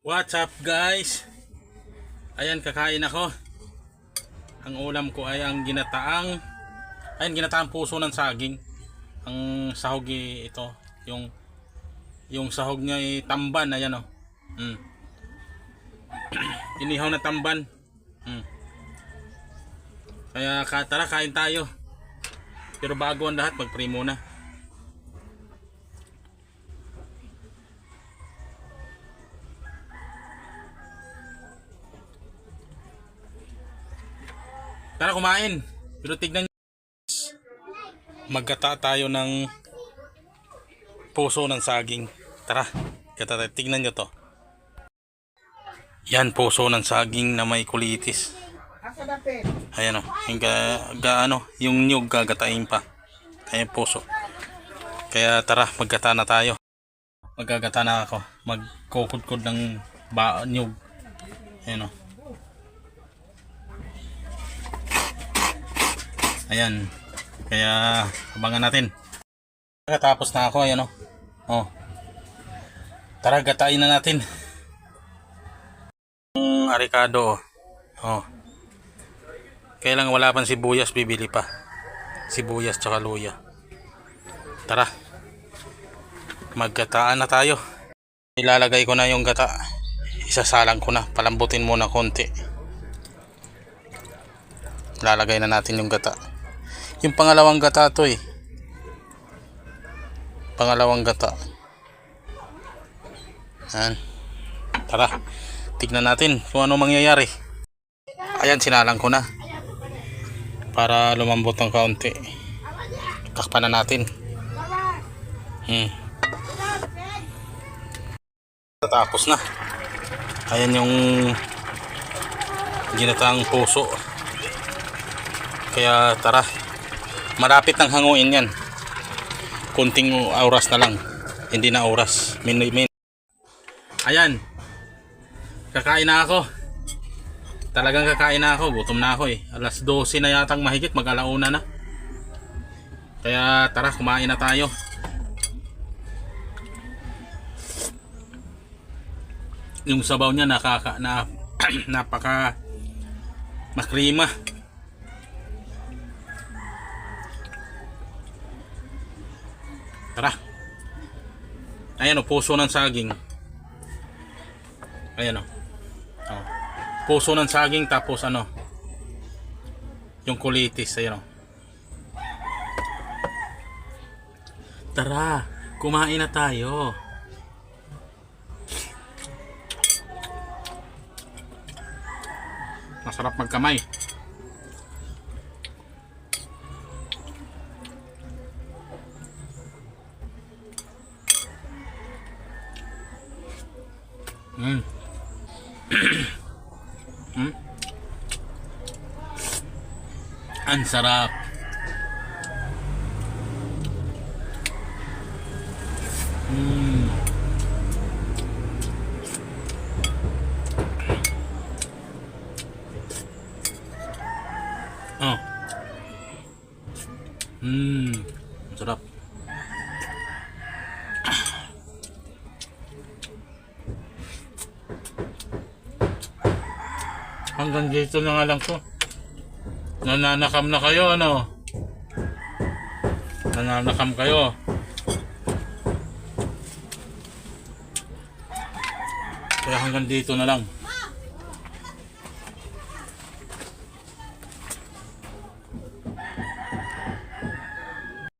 What's up guys? Ayan, kakain ako. Ang ulam ko ay ang ginataang puso ng saging. Ang sahog ito, yung sahog niya ay tamban, ayan oh. Inihaw na tamban. Kaya tara, kain tayo. Pero bago ang lahat, mag-pray muna. Tara, kumain. Pero tignan nyo. Maggata tayo ng puso ng saging. Tara, tignan nyo to. Yan, puso ng saging na may kulitis. Ayan o. Yung nyug gagatain pa. Ayan, puso. Kaya tara, maggata na tayo. Maggagata na ako. Magkukudkod ng nyug. Ayan o. Ayan. Kaya abangan natin. Tapos na ako, ayan o. Oh. Tara, gatain na natin. Arikado. Oh. Kailang wala pang sibuyas, bibili pa. Sibuyas tsaka luya. Tara. Maggataan na tayo. Ilalagay ko na yung gata. Isasalang ko na. Palambutin muna konti. Lalagay na natin yung gata. Yung pangalawang gata to eh. Pangalawang gata. Ayan. Tara. Tignan natin kung ano mangyayari. Ayan, sinalang ko na. Para lumambot ng kaunti. Takpan na natin. Tapos na. Ayan yung ginataang puso. Kaya tara. Malapit ng hanguin yan. Kunting oras na lang. Hindi na oras. Ayan. Kakain na ako. Talagang kakain na ako. Gutom na ako eh. Alas 12 na yatang mahigit. Mag-alauna na. Kaya tara, kumain na tayo. Yung sabaw niya napaka makrima. Tara. Ayan o, puso ng saging. Ayan o. Oh. Puso ng saging, tapos ano, yung kulitis. Ayan o. Tara, kumain na tayo. Masarap magkamay. Ang sarap. Oh. Ang sarap. Hanggang dito na nga lang to. Nananakam na kayo, ano? Nananakam kayo. Kaya hanggang dito na lang.